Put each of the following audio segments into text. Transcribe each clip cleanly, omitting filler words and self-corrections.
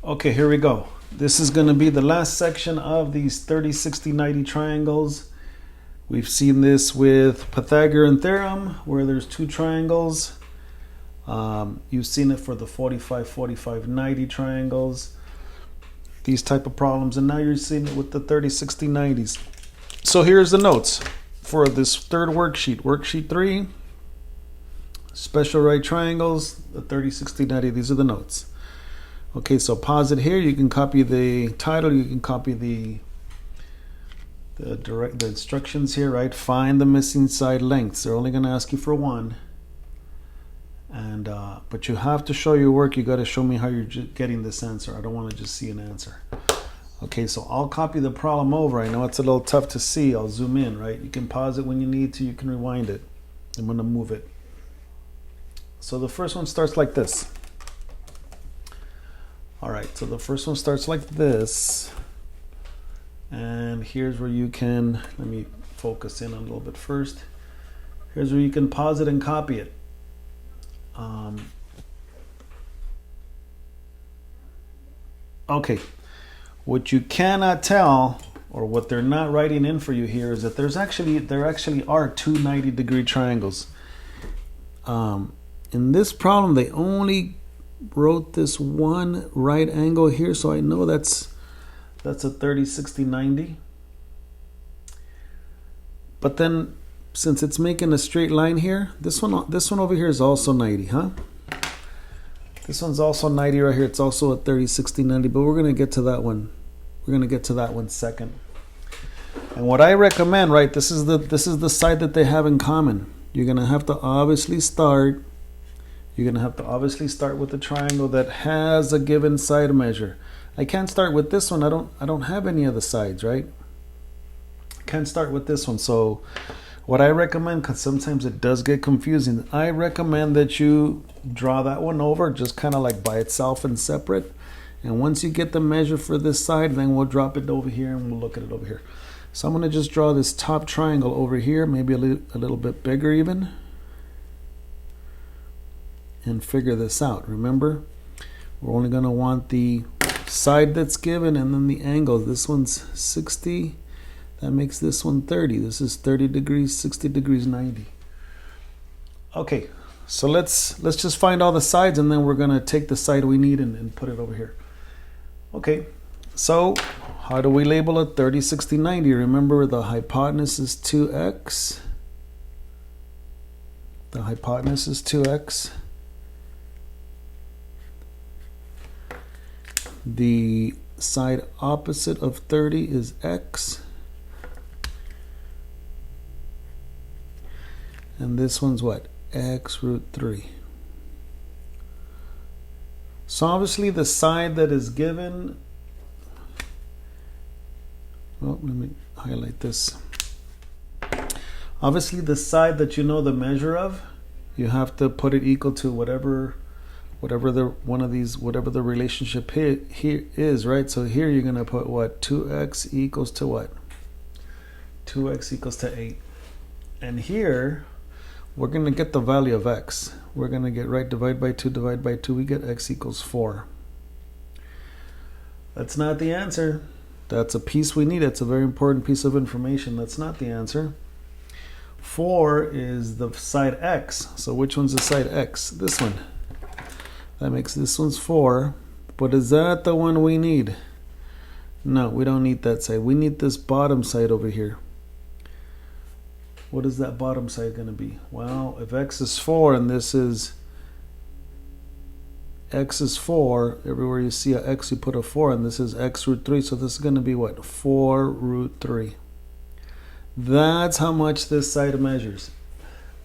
Okay, here we go. This is going to be the last section of these 30, 60, 90 triangles. We've seen this with Pythagorean theorem where there's two triangles. You've seen it for the 45, 45, 90 triangles. These type of problems. And now you're seeing it with the 30, 60, 90s. So here's the notes for this third worksheet. Worksheet 3, special right triangles, the 30, 60, 90. These are the notes. Okay, so pause it here. You can copy the title. You can copy the instructions here, right? Find the missing side lengths. They're only going to ask you for one. And but you have to show your work. You got to show me how you're getting this answer. I don't want to just see an answer. Okay, so I'll copy the problem over. I know it's a little tough to see. I'll zoom in, right? You can pause it when you need to. You can rewind it. I'm going to move it. So the first one starts like this. All right, so the first one starts like this. And here's where you can, let me focus in a little bit first. Here's where you can pause it and copy it. Okay, what you cannot tell, or what they're not writing in for you here, is that there actually are two 90-degree triangles. In this problem, they only wrote this one right angle here, so I know that's a 30, 60, 90. But then, since it's making a straight line here, this one over here is also 90, huh? This one's also 90 right here. It's also a 30, 60, 90, but we're going to get to that one. We're going to get to that one second. And what I recommend, right, this is the side that they have in common. You're going to have to obviously start with the triangle that has a given side measure. I can't start with this one. I don't have any other sides, right? I can't start with this one. So what I recommend, because sometimes it does get confusing, I recommend that you draw that one over just kind of like by itself and separate. And once you get the measure for this side, then we'll drop it over here and we'll look at it over here. So I'm going to just draw this top triangle over here, maybe a little bit bigger even, and figure this out. Remember, we're only going to want the side that's given and then the angle. This one's 60. That makes this one 30. This is 30 degrees, 60 degrees, 90. Okay, so let's just find all the sides, and then we're going to take the side we need and put it over here. Okay, so how do we label it 30, 60, 90? Remember, the hypotenuse is 2x. The hypotenuse is 2x. The side opposite of 30 is x. And this one's what? X root 3. So obviously the side that is given, well, let me highlight this. Obviously the side that you know the measure of, you have to put it equal to whatever the relationship here is, right? So here you're going to put what? 2x equals to what? 2x equals to 8. And here we're going to get the value of x. We're going to get, right, divide by 2, we get x equals 4. That's not the answer. That's a piece we need. It's a very important piece of information. That's not the answer. 4 is the side x. So which one's the side x? This one. That makes this one's 4. But is that the one we need? No, we don't need that side. We need this bottom side over here. What is that bottom side going to be? Well, if x is 4 and this is x is 4, everywhere you see a x you put a 4, and this is x root 3, so this is going to be what? 4 root 3. That's how much this side measures.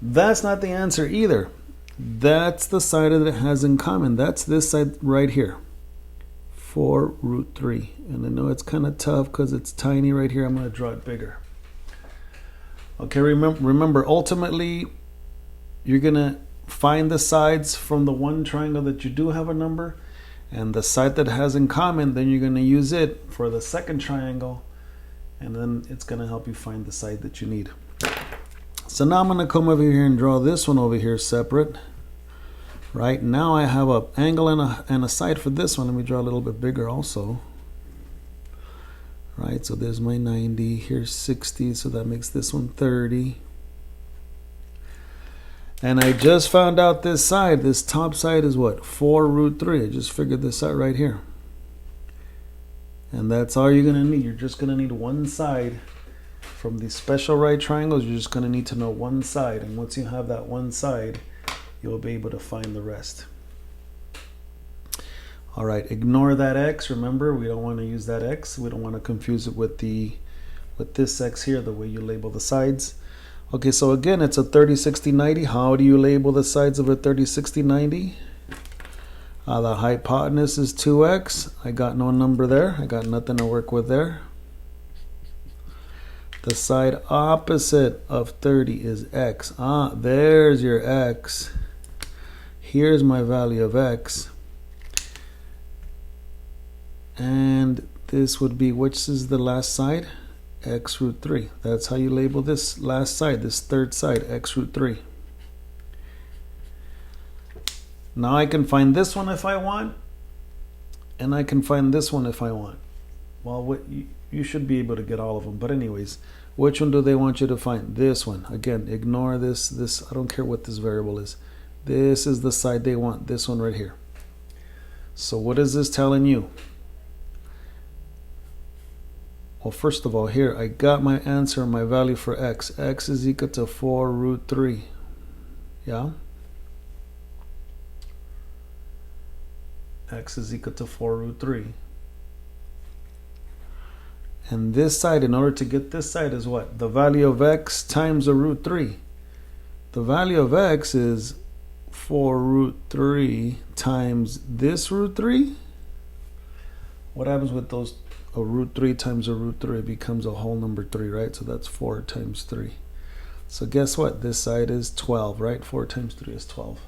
That's not the answer either. That's the side that it has in common. That's this side right here. 4 root 3. And I know it's kind of tough because it's tiny right here. I'm going to draw it bigger. Okay, remember, ultimately, you're going to find the sides from the one triangle that you do have a number, and the side that has in common, then you're going to use it for the second triangle, and then it's going to help you find the side that you need. So now I'm going to come over here and draw this one over here separate. Right, now I have an angle and a side for this one. Let me draw a little bit bigger also. Right, so there's my 90, here's 60, so that makes this one 30. And I just found out this side, this top side is what? 4 root 3. I just figured this out right here. And that's all you're going to need. You're just going to need one side. From these special right triangles, you're just going to need to know one side. And once you have that one side, you'll be able to find the rest. All right, ignore that x. Remember, we don't want to use that x. We don't want to confuse it with this x here, the way you label the sides. Okay, so again, it's a 30, 60, 90. How do you label the sides of a 30, 60, 90? The hypotenuse is 2x. I got no number there. I got nothing to work with there. The side opposite of 30 is x. There's your x. Here's my value of x. And this would be, which is the last side? X root 3. That's how you label this last side, this third side, x root 3. Now I can find this one if I want, and I can find this one if I want. Well, you should be able to get all of them, but anyways, which one do they want you to find? This one. Again, ignore this. I don't care what this variable is. This is the side they want, this one right here. So what is this telling you? Well, first of all, here I got my answer, my value for x. X is equal to 4 root 3. Yeah? X is equal to 4 root 3. And this side, in order to get this side, is what? The value of x times the root 3. The value of x is 4 root 3 times this root 3. What happens with those? A root 3 times a root 3 becomes a whole number 3, right? So that's 4 times 3. So guess what? This side is 12, right? 4 times 3 is 12.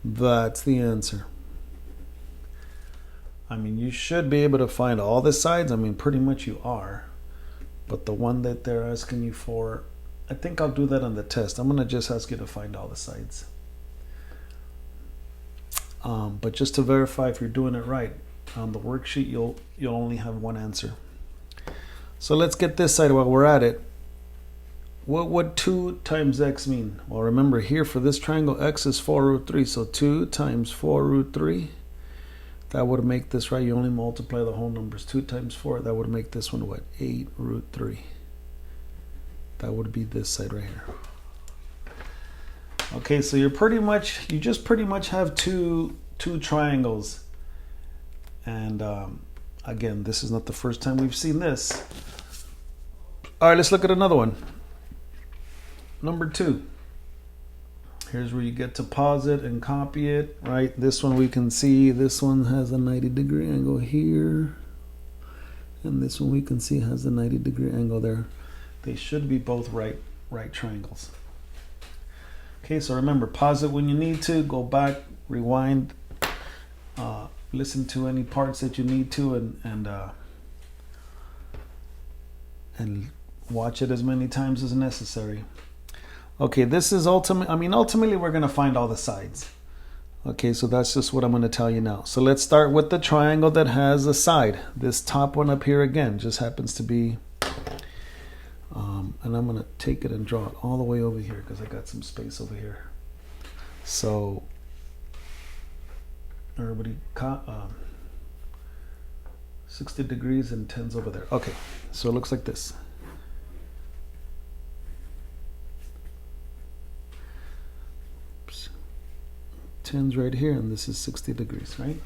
That's the answer. I mean, you should be able to find all the sides. I mean, pretty much you are. But the one that they're asking you for, I think I'll do that on the test. I'm going to just ask you to find all the sides. But just to verify if you're doing it right, on the worksheet, you'll only have one answer. So let's get this side while we're at it. What would 2 times x mean? Well, remember here for this triangle, x is 4 root 3. So 2 times 4 root 3. That would make this, right? You only multiply the whole numbers. 2 times 4, that would make this one what? 8 root 3. That would be this side right here. Okay, so you just pretty much have two triangles. And again, this is not the first time we've seen this. All right, let's look at another one. Number 2. Here's where you get to pause it and copy it, right? This one we can see, this one has a 90-degree angle here. And this one we can see has a 90-degree angle there. They should be both right triangles. Okay, so remember, pause it when you need to, go back, rewind, listen to any parts that you need to, and watch it as many times as necessary. Okay, this is ultimately we're going to find all the sides. Okay, so that's just what I'm going to tell you now. So let's start with the triangle that has a side. This top one up here again just happens to be, and I'm going to take it and draw it all the way over here because I got some space over here. So everybody, 60 degrees and 10's over there. Okay, so it looks like this. Oops. 10's right here, and this is 60 degrees, right?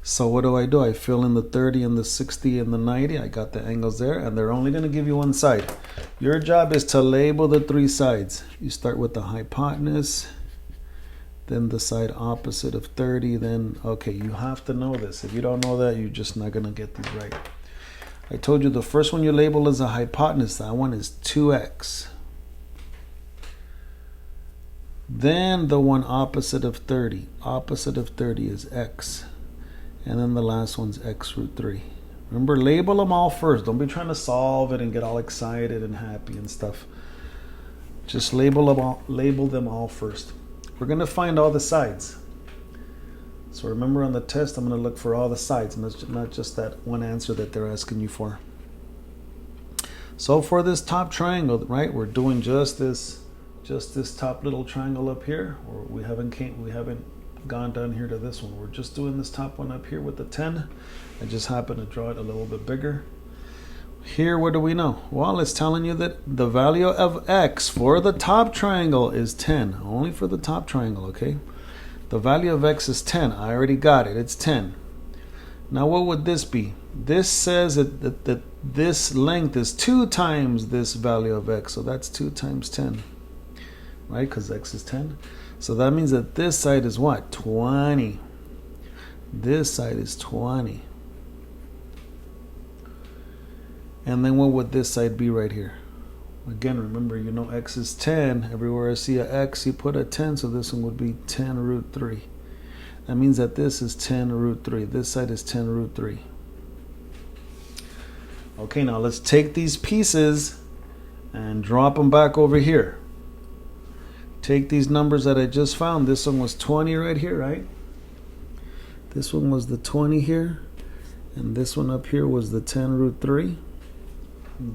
So what do? I fill in the 30 and the 60 and the 90. I got the angles there, and they're only going to give you one side. Your job is to label the 3 sides. You start with the hypotenuse, then the side opposite of 30, then, okay, you have to know this. If you don't know that, you're just not going to get these right. I told you the first one you label is a hypotenuse. That one is 2x. Then the one opposite of 30. Opposite of 30 is x. And then the last one's x root 3. Remember, label them all first. Don't be trying to solve it and get all excited and happy and stuff. Just label them all first. we're going to find all the sides. So remember, on the test, I'm going to look for all the sides, and not just that one answer that they're asking you for. So for this top triangle, right, we're doing just this top little triangle up here. Or we haven't gone down here to this one. We're just doing this top one up here with the 10. I just happen to draw it a little bit bigger. Here, what do we know? Well, it's telling you that the value of x for the top triangle is 10. Only for the top triangle, okay? The value of x is 10. I already got it. It's 10. Now, what would this be? This says that this length is 2 times this value of x. So that's 2 times 10, right? Because x is 10. So that means that this side is what? 20. This side is 20. And then what would this side be right here? Again, remember, you know x is 10. Everywhere I see a x, you put a 10. So this one would be 10 root 3. That means that this is 10 root 3. This side is 10 root 3. Okay, now let's take these pieces and drop them back over here. Take these numbers that I just found. This one was 20 right here, right? This one was the 20 here. And this one up here was the 10 root 3.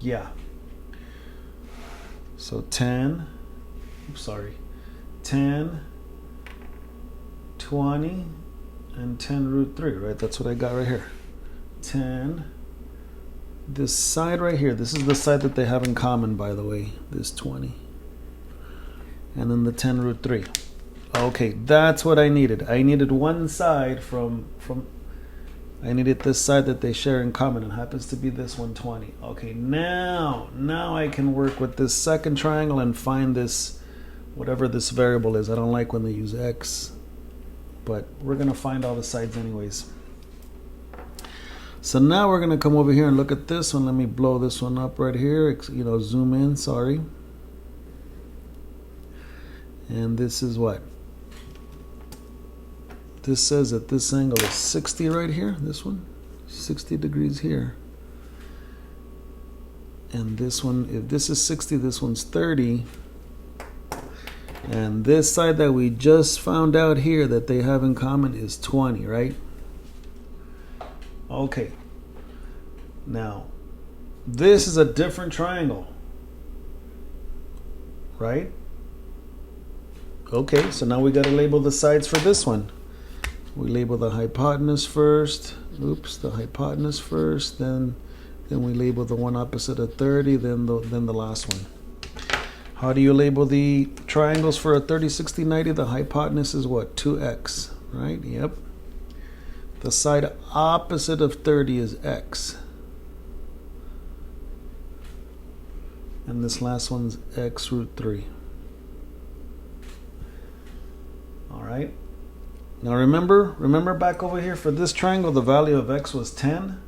Yeah. So 10, 20, and 10 root 3, right? That's what I got right here. 10. This side right here, this is the side that they have in common, by the way, this 20. And then the 10 root 3. Okay, that's what I needed. I needed one side I needed this side that they share in common, and happens to be this 120. Okay, now I can work with this second triangle and find this, whatever this variable is. I don't like when they use x, but we're going to find all the sides anyways. So now we're going to come over here and look at this one. Let me blow this one up right here, zoom in, sorry. And this is what? This says that this angle is 60 right here, this one, 60 degrees here. And this one, if this is 60, this one's 30. And this side that we just found out here that they have in common is 20, right? Okay. Now, this is a different triangle, right? Okay, so now we got to label the sides for this one. We label the hypotenuse first. The hypotenuse first. Then we label the one opposite of 30. Then the last one. How do you label the triangles for a 30, 60, 90? The hypotenuse is what? 2x, right? Yep. The side opposite of 30 is x. And this last one's x root 3. All right. Now remember back over here for this triangle, the value of x was 10.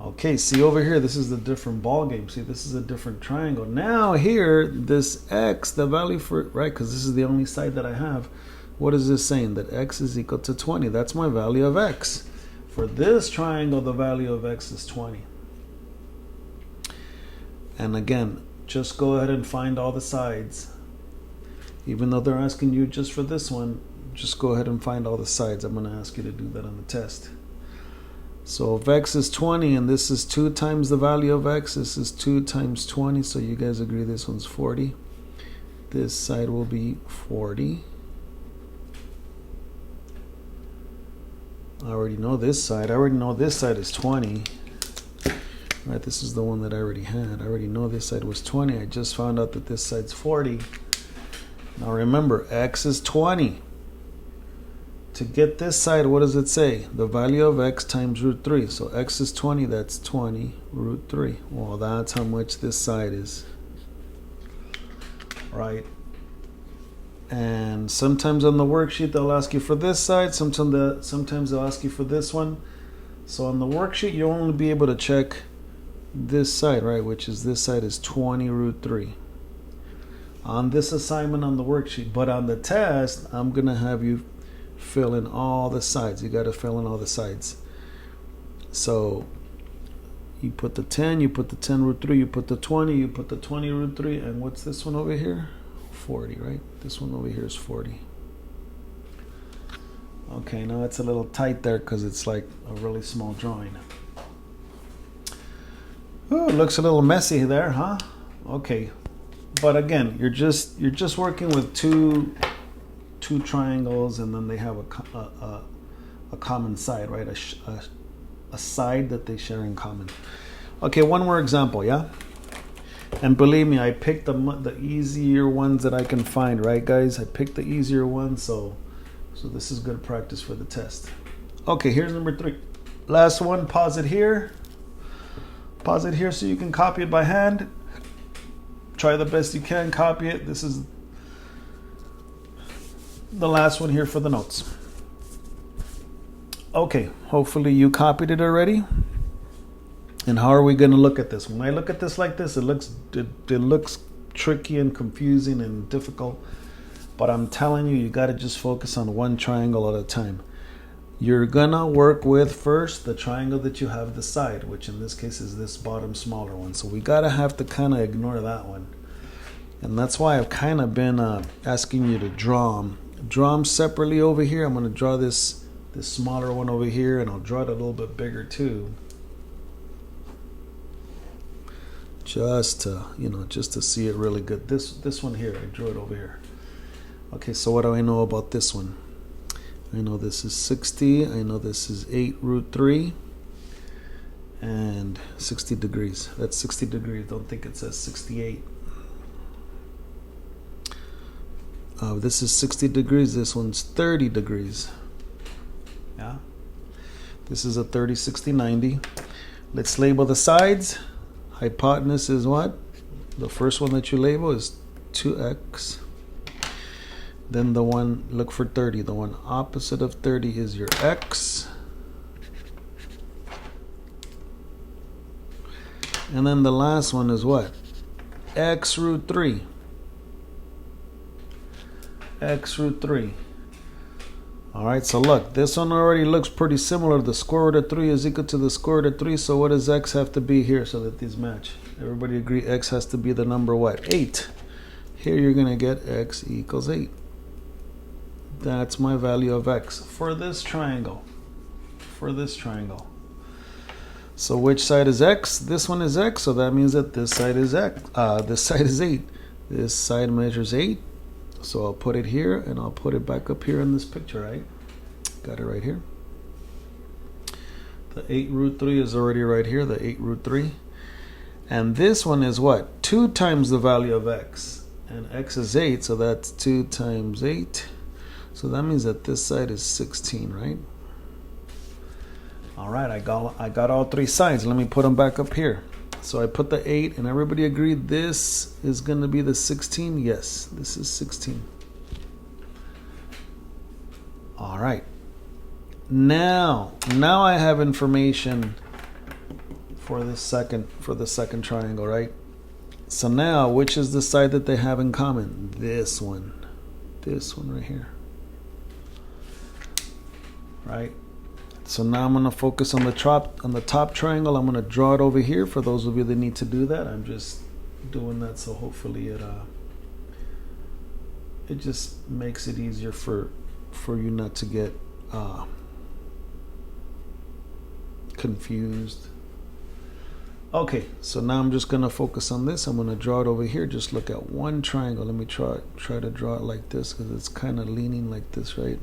Okay, see over here, this is a different ball game. See, this is a different triangle. Now here, this x, the value for, right, because this is the only side that I have. What is this saying? That x is equal to 20. That's my value of x. For this triangle, the value of x is 20. And again, just go ahead and find all the sides. Even though they're asking you just for this one, just go ahead and find all the sides. I'm going to ask you to do that on the test. So if x is 20 and this is 2 times the value of x, this is 2 times 20. So you guys agree this one's 40. This side will be 40. I already know this side. I already know this side is 20. Right, this is the one that I already had. I already know this side was 20. I just found out that this side's 40. Now remember, x is 20. To get this side, what does it say? The value of x times root 3. So x is 20, that's 20 root 3. Well, that's how much this side is. Right? And sometimes on the worksheet, they'll ask you for this side. Sometimes they'll ask you for this one. So on the worksheet, you'll only be able to check this side, right? Which is this side is 20 root 3. On this assignment on the worksheet. But on the test, I'm going to have you fill in all the sides. You got to fill in all the sides. So you put the 10, you put the 10 root 3, you put the 20, you put the 20 root 3, and what's this one over here? 40, right? This one over here is 40. Okay, now it's a little tight there because it's like a really small drawing. Oh, it looks a little messy there, huh? Okay, but again, you're just working with two triangles, and then they have a common side, right? A side that they share in common. Okay, one more example, yeah. And believe me, I picked the easier ones that I can find, right, guys? I picked the easier ones, so this is good practice for the test. Okay, here's number 3. Last one. Pause it here. Pause it here so you can copy it by hand. Try the best you can, copy it. This is the last one here for the notes. Okay, hopefully you copied it already. And how are we going to look at this? When I look at this like this, it looks tricky and confusing and difficult. But I'm telling you, you got to just focus on one triangle at a time. You're going to work with first the triangle that you have the side, which in this case is this bottom smaller one. So we got to have to kind of ignore that one. And that's why I've kind of been asking you to draw them separately over here. I'm going to draw this smaller one over here, and I'll draw it a little bit bigger too. Just to see it really good. This one here, I drew it over here. Okay, so what do I know about this one? I know this is 60. I know this is 8 root 3 and 60 degrees. That's 60 degrees. Don't think it says 68. This is 60 degrees. This one's 30 degrees. Yeah. This is a 30, 60, 90. Let's label the sides. Hypotenuse is what? The first one that you label is 2x. Then the one, look for 30. The one opposite of 30 is your x. And then the last one is what? X root 3. X root 3. Alright, so look, this one already looks pretty similar. The square root of 3 is equal to the square root of 3. So what does x have to be here so that these match? Everybody agree x has to be the number what? 8. Here you're going to get x equals 8. That's my value of x for this triangle. For this triangle. So which side is x? This one is x, so that means that this side is x. This side is 8. This side measures 8. So I'll put it here, and I'll put it back up here in this picture, right? Got it right here. The 8 root 3 is already right here, the 8 root 3. And this one is what? 2 times the value of x. And x is 8, so that's 2 times 8. So that means that this side is 16, right? All right, I got all 3 sides. Let me put them back up here. So I put the 8, and everybody agreed this is going to be the 16? Yes, this is 16. All right. Now I have information for the second triangle, right? So now, which is the side that they have in common? This one right here. Right? So now I'm going to focus on the top triangle. I'm going to draw it over here for those of you that need to do that. I'm just doing that so hopefully it just makes it easier for you not to get confused. Okay, so now I'm just going to focus on this. I'm going to draw it over here. Just look at one triangle. Let me try to draw it like this because it's kind of leaning like this, right?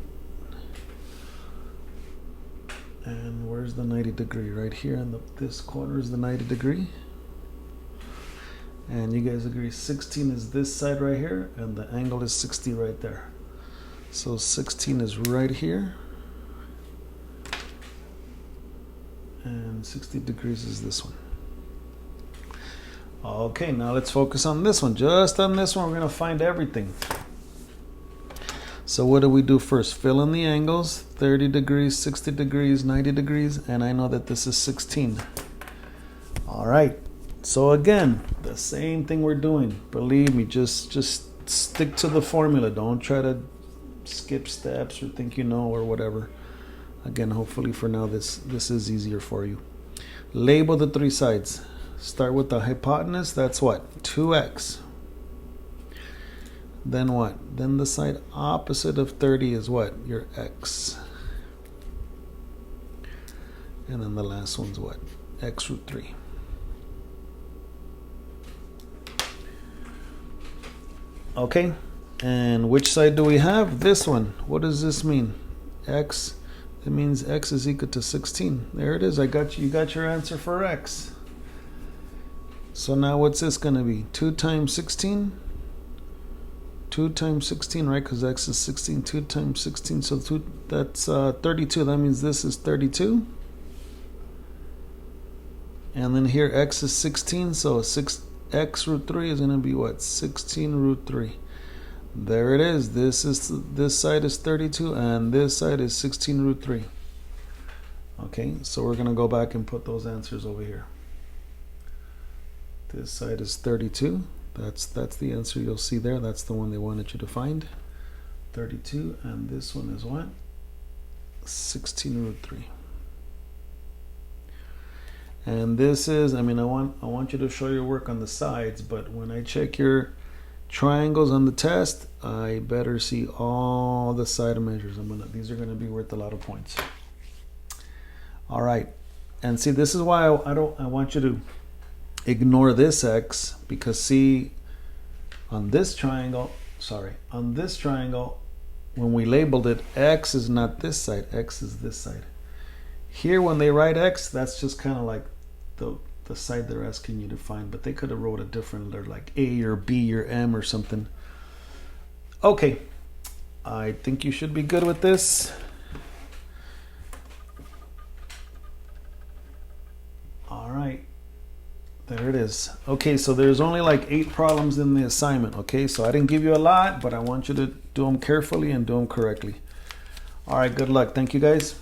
And where's the 90 degree? Right here in this corner is the 90 degree. And you guys agree 16 is this side right here, and the angle is 60 right there. So 16 is right here. And 60 degrees is this one. Okay, now let's focus on this one. Just on this one, we're going to find everything. So what do we do first? Fill in the angles, 30 degrees, 60 degrees, 90 degrees, and I know that this is 16. All right, so again, the same thing we're doing. Believe me, just stick to the formula. Don't try to skip steps or think you know or whatever. Again, hopefully for now this is easier for you. Label the 3 sides. Start with the hypotenuse, that's what? 2x. Then what? Then the side opposite of 30 is what? Your x. And then the last one's what? X root 3. Okay, and which side do we have? This one. What does this mean? X, it means X is equal to 16. There it is. I got you. You got your answer for X. So now what's this going to be? 2 times 16? 2 times 16, right? Because X is 16. 2 times 16, so that's 32. That means this is 32. And then here X is 16, so X root 3 is going to be what? 16 root 3. There it is. This side is 32 and this side is 16 root 3. Okay, so we're going to go back and put those answers over here. This side is 32. That's the answer you'll see there. That's the one they wanted you to find. 32, and this one is what? 16 root 3. And this is, I mean, I want you to show your work on the sides, but when I check your triangles on the test, I better see all the side measures. These are gonna be worth a lot of points. All right, and see, this is why I want you to ignore this X, because see, on this triangle, when we labeled it, X is not this side, X is this side. Here, when they write X, that's just kind of like the side they're asking you to find, but they could have wrote a different letter, like A or B or M or something. Okay, I think you should be good with this. All right, there it is. Okay, so there's only like 8 problems in the assignment. Okay, so I didn't give you a lot, but I want you to do them carefully and do them correctly. All right, good luck. Thank you, guys.